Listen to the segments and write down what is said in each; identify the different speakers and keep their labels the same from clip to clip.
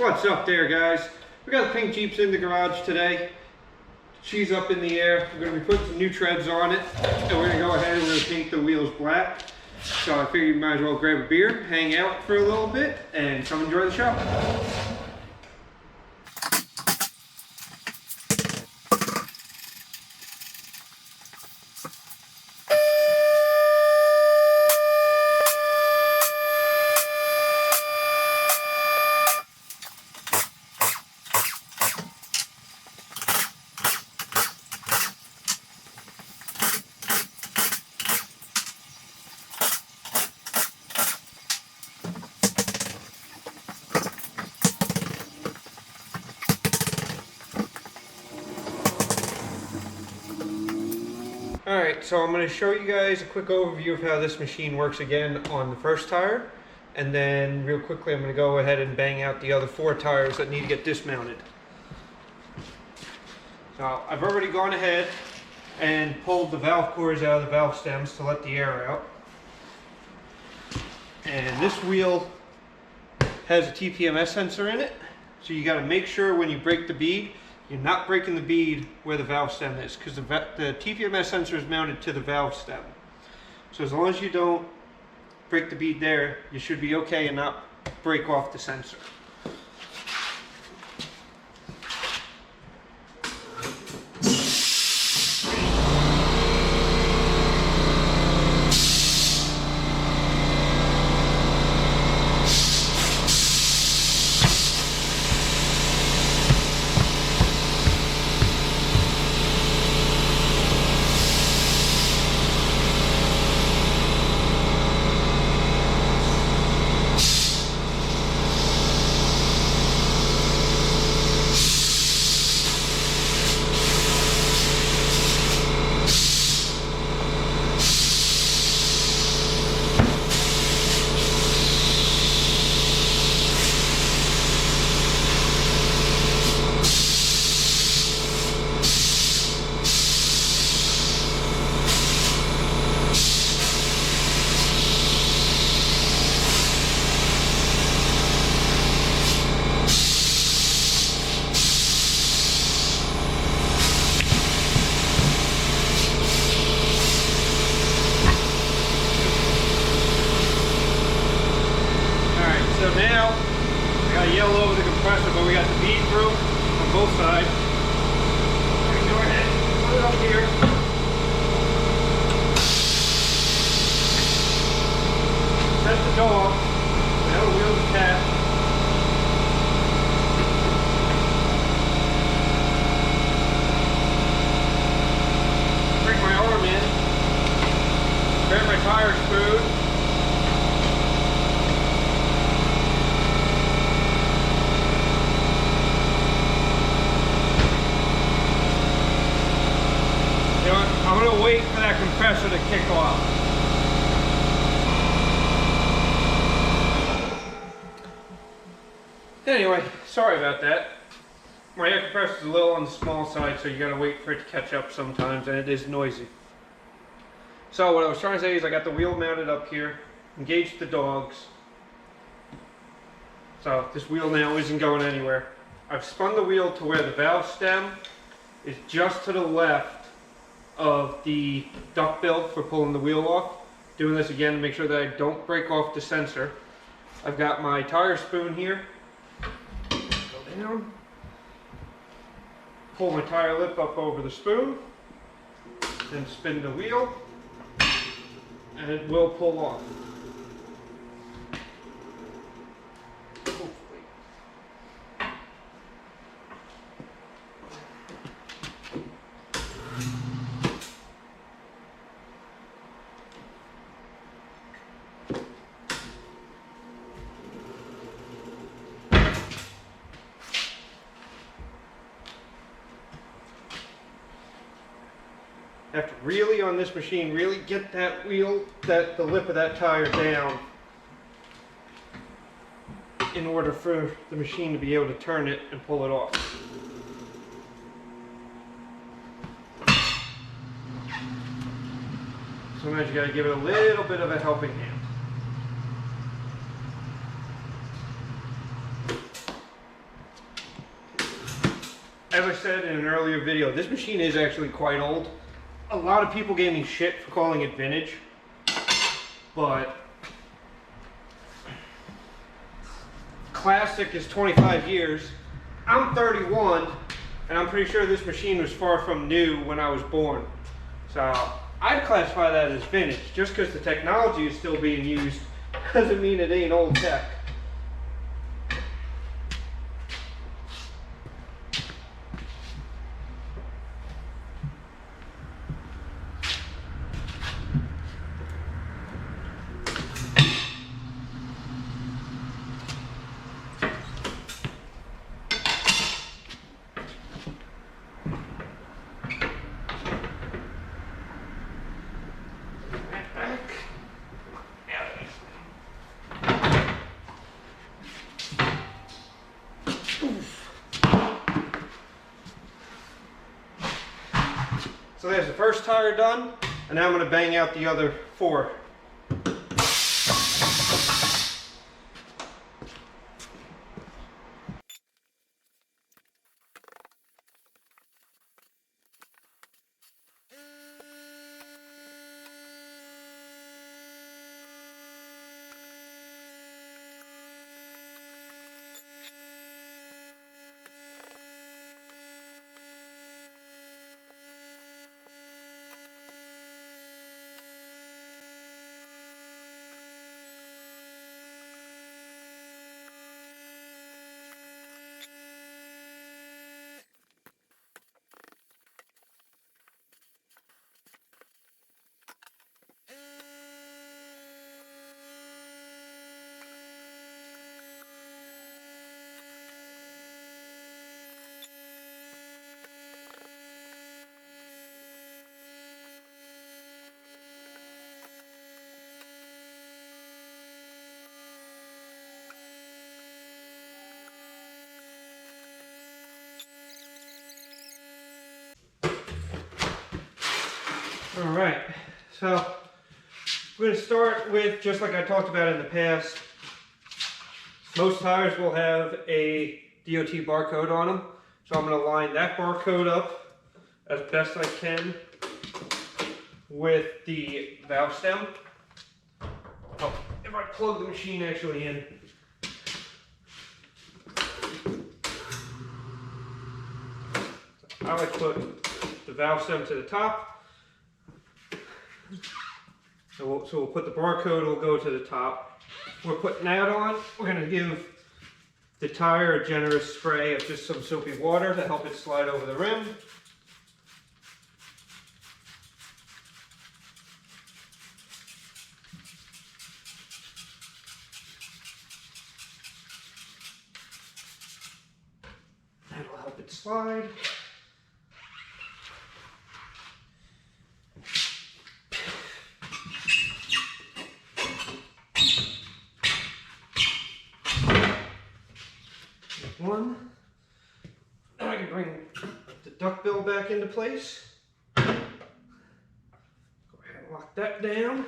Speaker 1: What's up there, guys? We got the pink Jeeps in the garage today. She's up in the air. We're going to be putting some new treads on it, and we're going to go ahead and we're going to paint the wheels black. So I figured you might as well grab a beer, hang out for a little bit, and come enjoy the show. Alright, so I'm going to show you guys a quick overview of how this machine works again on the first tire, and then real quickly I'm going to go ahead and bang out the other 4 tires that need to get dismounted. So I've already gone ahead and pulled the valve cores out of the valve stems to let the air out. And this wheel has a TPMS sensor in it, so you got to make sure when you break the bead, you're not breaking the bead where the valve stem is, because the TPMS sensor is mounted to the valve stem. So as long as you don't break the bead there, you should be okay and not break off the sensor. So now, I got to yell over the compressor, but we got the bead through on both sides. I'm going to go ahead and put it up here. Set the door. Now the wheels attached. Bring my arm in. Grab my tire screwed. I'm going to wait for that compressor to kick off. Anyway, sorry about that. My air compressor is a little on the small side, so you got to wait for it to catch up sometimes, and it is noisy. So what I was trying to say is I got the wheel mounted up here, engaged the dogs. So this wheel now isn't going anywhere. I've spun the wheel to where the valve stem is just to the left of the duck bill for pulling the wheel off. Doing this again to make sure that I don't break off the sensor. I've got my tire spoon here. Go down. Pull my tire lip up over the spoon. Then spin the wheel. And it will pull off. Have to really, on this machine, really get that wheel, the lip of that tire down in order for the machine to be able to turn it and pull it off. Sometimes you got to give it a little bit of a helping hand. as I said in an earlier video, this machine is actually quite old. A lot of people gave me shit for calling it vintage, but classic is 25 years. I'm 31, and I'm pretty sure this machine was far from new when I was born. So I'd classify that as vintage. Just because the technology is still being used doesn't mean it ain't old tech. So there's the first tire done, and now I'm going to bang out the other 4. Alright, so we're going to start with, just like I talked about in the past, most tires will have a DOT barcode on them. So I'm going to line that barcode up as best I can with the valve stem. Oh, if I plug the machine actually in. I like to put the valve stem to the top. So we'll put the barcode, will go to the top. We're putting that on. We're going to give the tire a generous spray of just some soapy water to help it slide over the rim. That'll help it slide. One. Now I can bring the duckbill back into place. Go ahead and lock that down.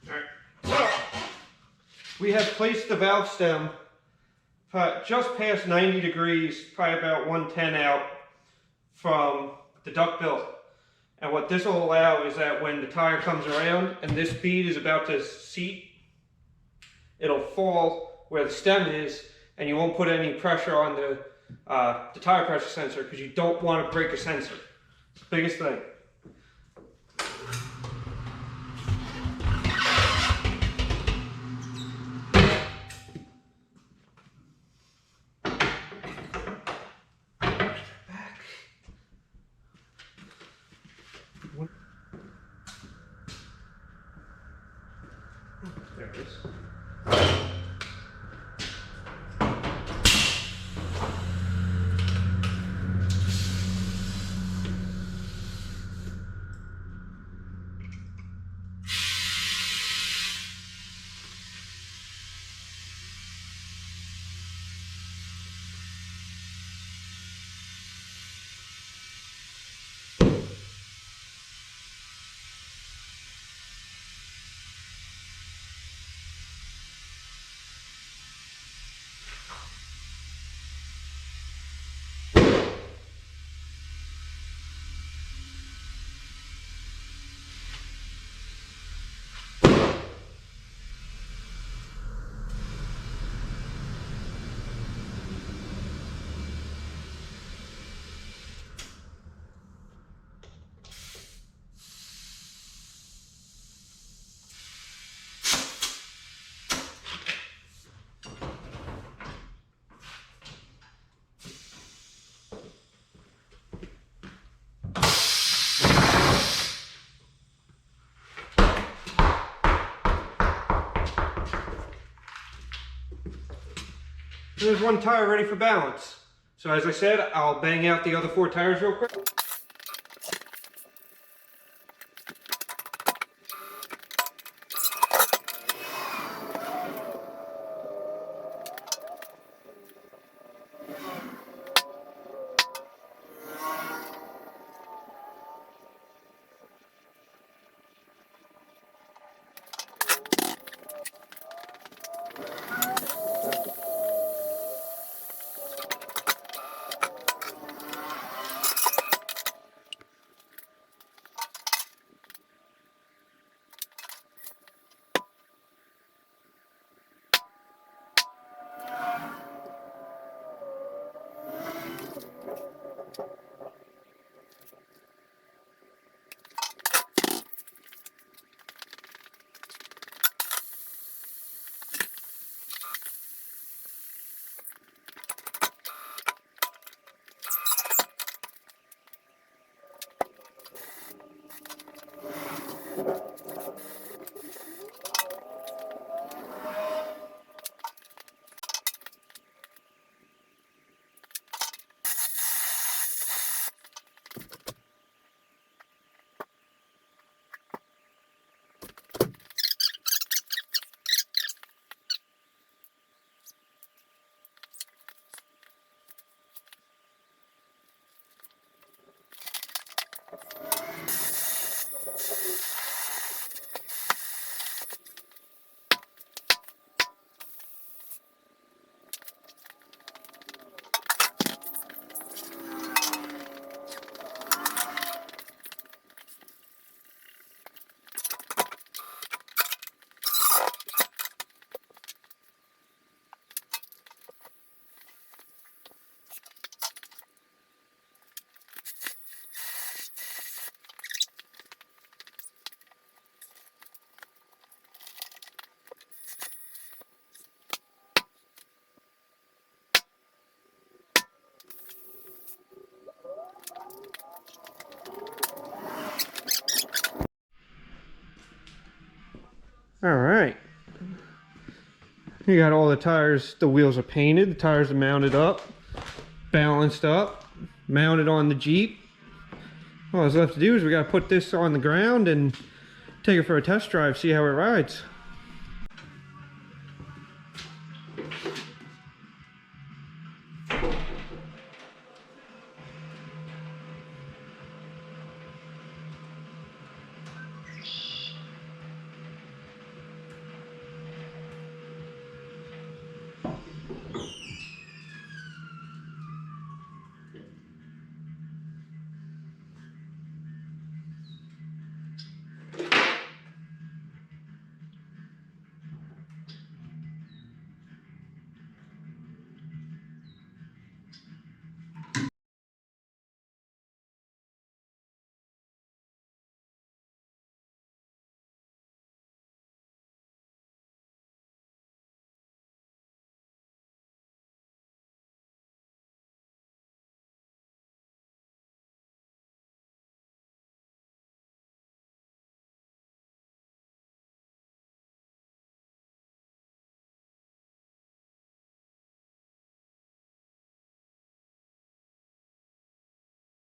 Speaker 1: Alright, so we have placed the valve stem just past 90 degrees, probably about 110 out from the duckbill. And what this will allow is that when the tire comes around and this bead is about to seat, it'll fall where the stem is, and you won't put any pressure on the tire pressure sensor, because you don't want to break a sensor. It's the biggest thing. There it is. There's one tire ready for balance. So as I said, I'll bang out the other 4 tires real quick. All right. You got all the tires, the wheels are painted, the tires are mounted up, balanced up, mounted on the Jeep. All that's left to do is we got to put this on the ground and take it for a test drive, see how it rides.